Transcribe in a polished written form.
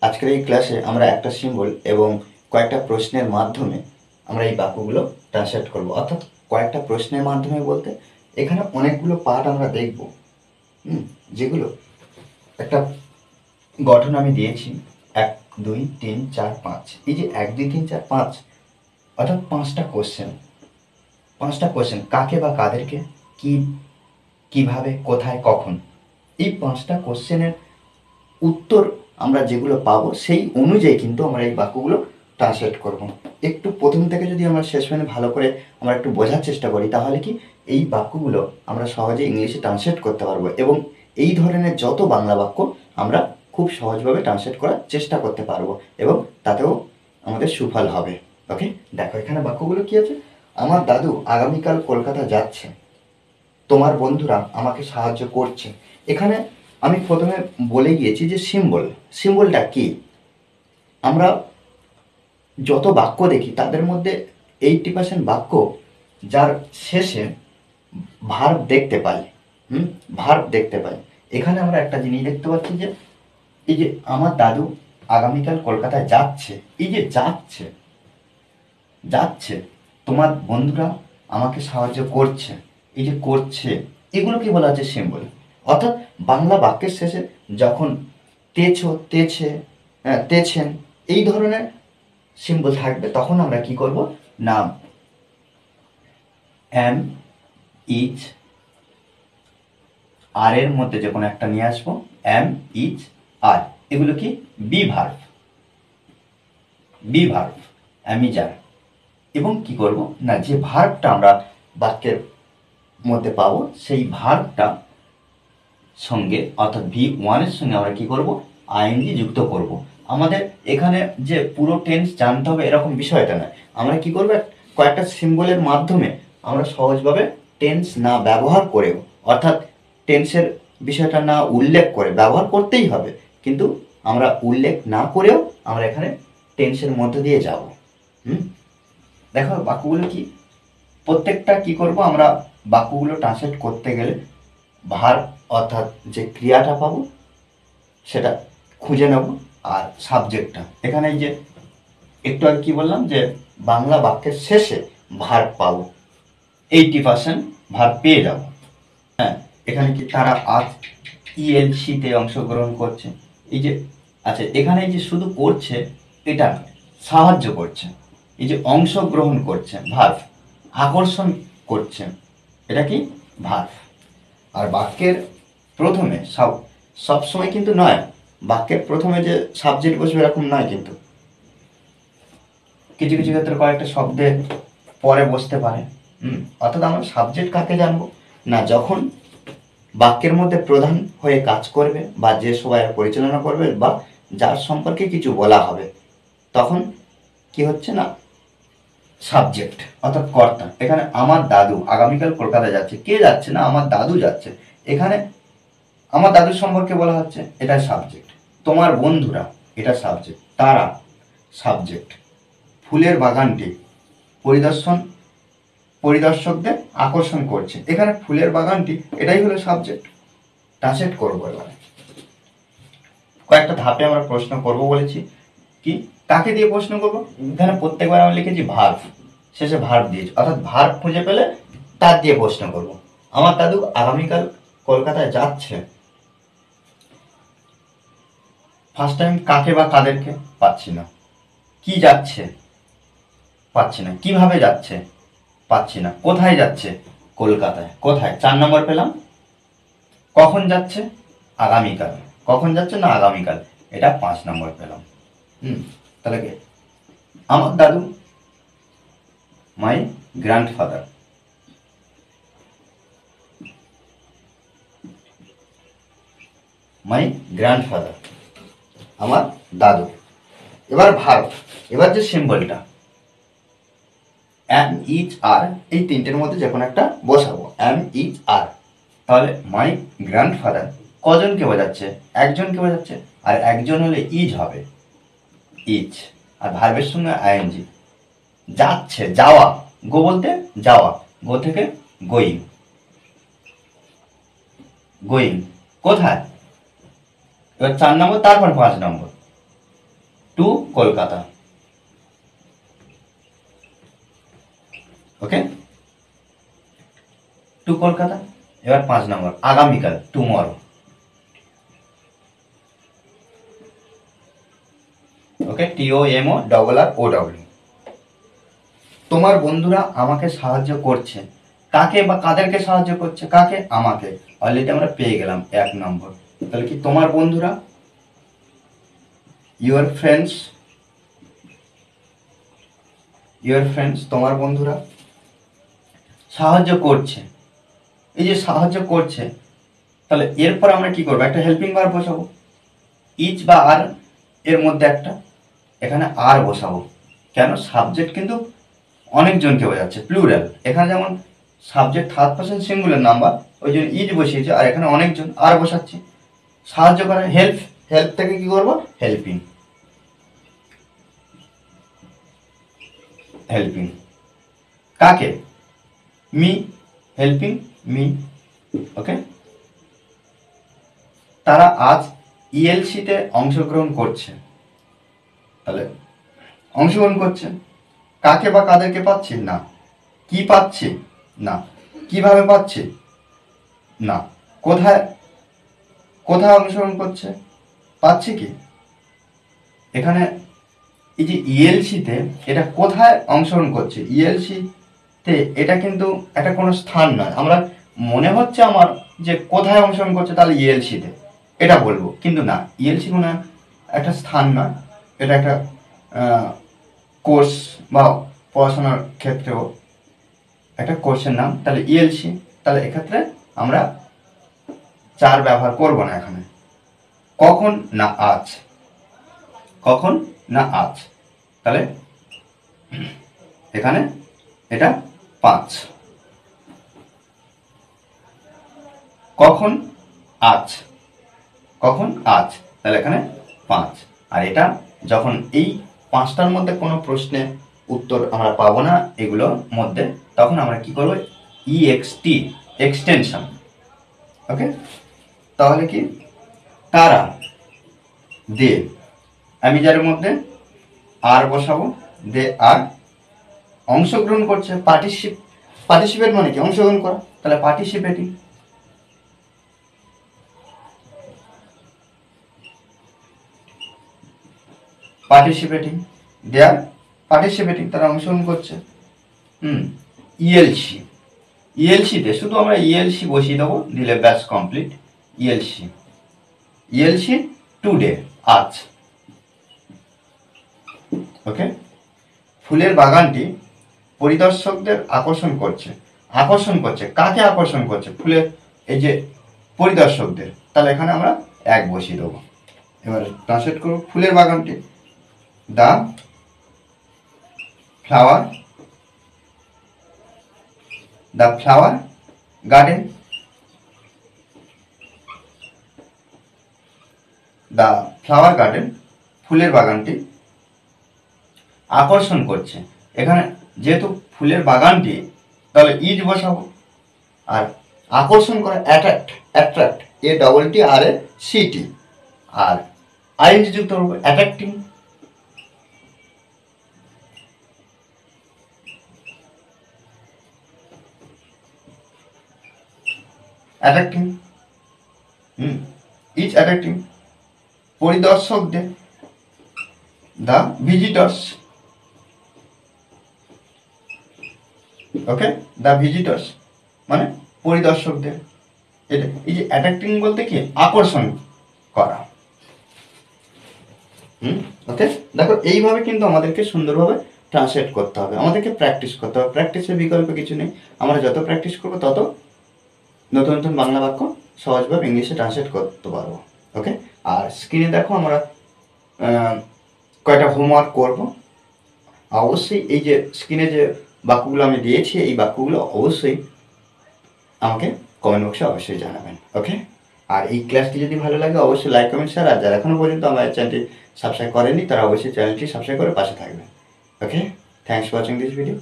আজকের এই ক্লাসে আমরা একটা সিম্বল এবং কয়েকটা প্রশ্নের মাধ্যমে আমরা এই বাক্যগুলো ট্রান্সলেট করব। অর্থাৎ কয়েকটা প্রশ্নের মাধ্যমে বলতে এখানে অনেকগুলো পার্ট আমরা দেখব, যেগুলো একটা গঠন আমি দিয়েছি 1 2 3 4 5। এই যে 1 2 3 4 5 অর্থাৎ পাঁচটা কোশ্চেন কাকে বা কাদেরকে, কি, কিভাবে, কোথায়, কখন, এই পাঁচটা কোশ্চেনের উত্তর আমরা যেগুলো পাবো সেই অনুযায়ী কিন্তু আমরা এই বাক্যগুলো ট্রান্সলেট করব। একটু প্রথম থেকে যদি আমরা শেষ পর্যন্ত ভালো করে আমরা একটু বোঝার চেষ্টা করি, তাহলে কি এই বাক্যগুলো আমরা সহজে ইংলিশে ট্রান্সলেট করতে পারবো এবং এই ধরনের যত বাংলা বাক্য আমরা খুব সহজভাবে ট্রান্সলেট করার চেষ্টা করতে পারবো এবং তাতেও আমাদের সুফল হবে। ওকে, দেখো এখানে বাক্যগুলো কি আছে। আমার দাদু আগামীকাল কলকাতা যাচ্ছে, তোমার বন্ধুরা আমাকে সাহায্য করছে। এখানে আমি প্রথমে বলে গিয়েছি যে সিম্বলটা কি। আমরা যত বাক্য দেখি তাদের মধ্যে 80% বাক্য যার শেষে ভার্ব দেখতে পাই। ভার্ব দেখতে পাই। এখানে আমরা একটা জিনিস দেখতে পাচ্ছি যে এই যে আমার দাদু আগামীকাল কলকাতায় যাচ্ছে, এই যে যাচ্ছে, তোমার বন্ধুরা আমাকে সাহায্য করছে, এই যে করছে, এগুলোকে বলা হচ্ছে সিম্বল। অর্থাৎ বাংলা বাক্যের শেষে যখন তেছো, তেছে, তেছেন এই ধরনের সিম্বল থাকবে, তখন আমরা কি করব না এম, ইজ, আর এর মধ্যে যে কোনো একটা নিয়ে আসবো। এম, ইজ, আর, এগুলো কি বি ভার্ব, অ্যামিজার। এবং কি করব না যে ভার্বটা আমরা বাক্যের মধ্যে পাবো সেই ভার্বটা সঙ্গে অর্থাৎ V1 এর সঙ্গে আমরা কি করব আইএনজি যুক্ত করব। আমাদের এখানে যে পুরো টেন্স জানতে হবে এরকম বিষয়টা না। আমরা কি করব কয়েকটা সিম্বলের মাধ্যমে আমরা সহজভাবে টেন্স না ব্যবহার করেও, অর্থাৎ টেন্সের বিষয়টা না উল্লেখ করে, ব্যবহার করতেই হবে কিন্তু আমরা উল্লেখ না করেও আমরা এখানে টেন্সের মধ্যে দিয়ে যাব। দেখো বাক্যগুলো কি প্রত্যেকটা কি করব আমরা বাক্যগুলো ট্রান্সলেট করতে গেলে ভার্ব অর্থাৎ যে ক্রিয়াটা পাবো সেটা খুঁজে নেব, আর সাবজেক্টটা এখানে এই যে একটু আগে কি বললাম যে বাংলা বাক্যের শেষে ভার্ব পাবো, 80% ভার্ব পেয়ে যাব। হ্যাঁ, এখানে কি তারা আজ ইএলসিতে অংশগ্রহণ করছে, এই যে আচ্ছা এখানে যে শুধু করছে এটা সাহায্য করছে, এই যে অংশগ্রহণ করছে ভার্ব, আকর্ষণ করছে এটা কি ভার্ব। আর বাক্যের প্রথমে সব সময় কিন্তু নয়, বাক্যের প্রথমে যে সাবজেক্ট বসবে এরকম নয়, কিন্তু কিছু কিছু ক্ষেত্রে কয়েকটা শব্দের পরে বসতে পারে। অর্থাৎ আমরা সাবজেক্ট কাকে জানবো না যখন বাক্যের মধ্যে প্রধান হয়ে কাজ করবে বা যে সবাই পরিচালনা করবে বা যার সম্পর্কে কিছু বলা হবে, তখন কি হচ্ছে না সাবজেক্ট অর্থাৎ কর্তা। এখানে আমার দাদু আগামীকাল কলকাতা যাচ্ছে, কে যাচ্ছে না আমার দাদু যাচ্ছে, এখানে আমার দাদুর সম্পর্কে বলা হচ্ছে, এটা সাবজেক্ট। তোমার বন্ধুরা এটা সাবজেক্ট, তারা সাবজেক্ট। ফুলের বাগানটি পরিদর্শকদের আকর্ষণ করছে, এখানে ফুলের বাগানটি এটাই হলো সাবজেক্ট। ট্রান্সলেট করবো এবারে কয়েকটা ধাপে আমরা প্রশ্ন করব বলেছি। কি কাকে দিয়ে প্রশ্ন করবো, এখানে প্রত্যেকবার আমরা লিখেছি ভার্ব, শেষে ভার্ব দিয়েছি, অর্থাৎ ভার্ব খুঁজে পেলে তার দিয়ে প্রশ্ন করব। আমার দাদু আগামীকাল কলকাতায় যাচ্ছে, ফার্স্ট টাইম কাকে বা কাদেরকে পাচ্ছি না, কি যাচ্ছে পাচ্ছি না, কিভাবে যাচ্ছে পাচ্ছি না, কোথায় যাচ্ছে কলকাতায়, কোথায় 4 নম্বর পেলাম। কখন যাচ্ছে আগামীকাল, কখন যাচ্ছে না আগামীকাল, এটা 5 নম্বর পেলাম। তাহলে কি আমার দাদু মাই গ্র্যান্ডফাদার, আমার দাদু। এবার ভার্ব, এবার যে সিম্বলটা এম, ইজ, আর, এই তিনটের মধ্যে যে কোনো একটা বসাবো, এম, ইজ, আর। তাহলে মাই গ্র্যান্ডফাদার কজনকে বোঝাচ্ছে, একজনকে বোঝাচ্ছে, আর একজন হলে ইজ হবে, ইজ, আর ভার্বের সঙ্গে আইএনজি। যাচ্ছে যাওয়া, গো বলতে যাওয়া, গো থেকে গোয়িং, কোথায়, এবার 4 নম্বর তারপর 5 নম্বর টু কলকাতা। ওকে, টু কলকাতা। এবার 5 নম্বর, আগামীকাল, টুমরো। ওকে, TOMORROW। তোমার বন্ধুরা আমাকে সাহায্য করছে, কাকে বা কাদেরকে সাহায্য করছে? কাকে? আমাকে। অলরেডি আমরা পেয়ে গেলাম 1 নম্বর। তাহলে কি তোমার বন্ধুরা, ইউর ফ্রেন্ডস, তোমার বন্ধুরা সাহায্য করছে। এই যে সাহায্য করছে, তাহলে এরপর আমরা কি করবো? একটা হেল্পিং ভার্ব বসাবো। ইচ বা আর এর মধ্যে একটা এখানে আর বসাবো। কেন? সাবজেক্ট কিন্তু অনেকজনকে বোঝাচ্ছে, প্লুরাল। এখানে যেমন subject third person singular number, ওই জন্য ইজ বসিয়েছে, আর এখানে অনেকজন, আর বসাচ্ছি। সাহায্য করা, হেল্প, হেল্প থেকে কি করবো? Helping, helping. কাকে? Me, helping me. ওকে, তারা আজ ইএলসিতে অংশগ্রহণ করছে। তাহলে অংশগ্রহণ করছে, কাকে বা কাদেরকে পাচ্ছি? না। কি পাচ্ছি? না। কিভাবে পাচ্ছি? না। কোথায়, কোথায় অংশগ্রহণ করছে? পাচ্ছি কি? এখানে এই যে ইএলসিতে, এটা কোথায় অংশগ্রহণ করছে? ইএলসিতে এটা কিন্তু একটা কোনো স্থান নয়। আমরা মনে হচ্ছে আমার যে কোথায় অংশগ্রহণ করছে, তাহলে ইএলসিতে এটা বলবো, কিন্তু না, ইএলসি কোনো একটা স্থান নয়, এটা একটা কোর্স বা পড়াশোনার ক্ষেত্রেও একটা কোর্সের নাম। তাহলে ইএলসি, তাহলে এক্ষেত্রে আমরা চার ব্যবহার করব না এখানে। কখন? না আজ। কখন? না আজ। তাহলে এখানে এটা 5। কখন? আজ। কখন? আজ। তাহলে এখানে 5। আর এটা যখন এই 5টার মধ্যে কোনো প্রশ্নে উত্তর আমরা পাবো না এগুলোর মধ্যে, তখন আমরা কি করবো? EXT, extension. ওকে, তাহলে কি? তারা, দে, আমি যার মধ্যে আর বসাবো, দে আর অংশগ্রহণ করছে। পার্টিসিপেট মানে কি? অংশগ্রহণ করা। তাহলে পার্টিসিপেটিং। পার্টিসিপেটিং, দে আর পার্টিসিপেটিং, তারা অংশগ্রহণ করছে। ইএলসি, ইএলসিতে শুধু আমরা ইএলসি বসিয়ে দেবো, দিলে ব্যাস কমপ্লিট। ইএলসি, ইএলসি টুডে, আজ। ওকে, ফুলের বাগানটি পরিদর্শকদের আকর্ষণ করছে। আকর্ষণ করছে, কাকে আকর্ষণ করছে? ফুলের এই যে পরিদর্শকদের। তাহলে এখানে আমরা 1 বসিয়ে দেবো। এবার ট্রান্সলেট করব, ফুলের বাগানটি, the flower, the flower garden, the flower garden, ফুলের বাগানটি আকর্ষণ করছে। এখানে যেহেতু ফুলের বাগানটি, তাহলে ইজ বসাবো। আর আকর্ষণ করা, অ্যাট্রাক্ট, অ্যাট্রাক্ট, ATTRACT। আর আইএনজি যুক্ত করবো, অ্যাট্রাক্টিং। Attracting, is attracting. পরিদর্শকদের, the visitors. Okay, the visitors মানে পরিদর্শকদের। এটা এই যে অ্যাট্রাক্টিং বলতে কি? আকর্ষণ করা। ওকে, দেখো এইভাবে কিন্তু আমাদেরকে সুন্দরভাবে ট্রান্সলেট করতে হবে, আমাদেরকে প্র্যাকটিস করতে হবে। প্র্যাকটিসের বিকল্প কিছু নেই। আমরা যত প্র্যাকটিস করবো তত নতুন নতুন বাংলা বাক্য সহজভাবে ইংলিশে ট্রান্সলেট করতে পারবো। ওকে, আর স্ক্রিনে দেখো আমরা কয়টা হোমওয়ার্ক করব। অবশ্যই এই যে স্ক্রিনে যে বাক্যগুলো আমি দিয়েছি, এই বাক্যগুলো অবশ্যই আমাকে কমেন্ট বক্সে অবশ্যই জানাবেন। ওকে, আর এই ক্লাসটি যদি ভালো লাগে অবশ্যই লাইক, কমেন্ট, শেয়ার। আর যারা এখনো পর্যন্ত আমার চ্যানেলটি সাবস্ক্রাইব করেননি তারা অবশ্যই চ্যানেলটি সাবস্ক্রাইব করে পাশে থাকবেন। Okay, thanks for watching this video.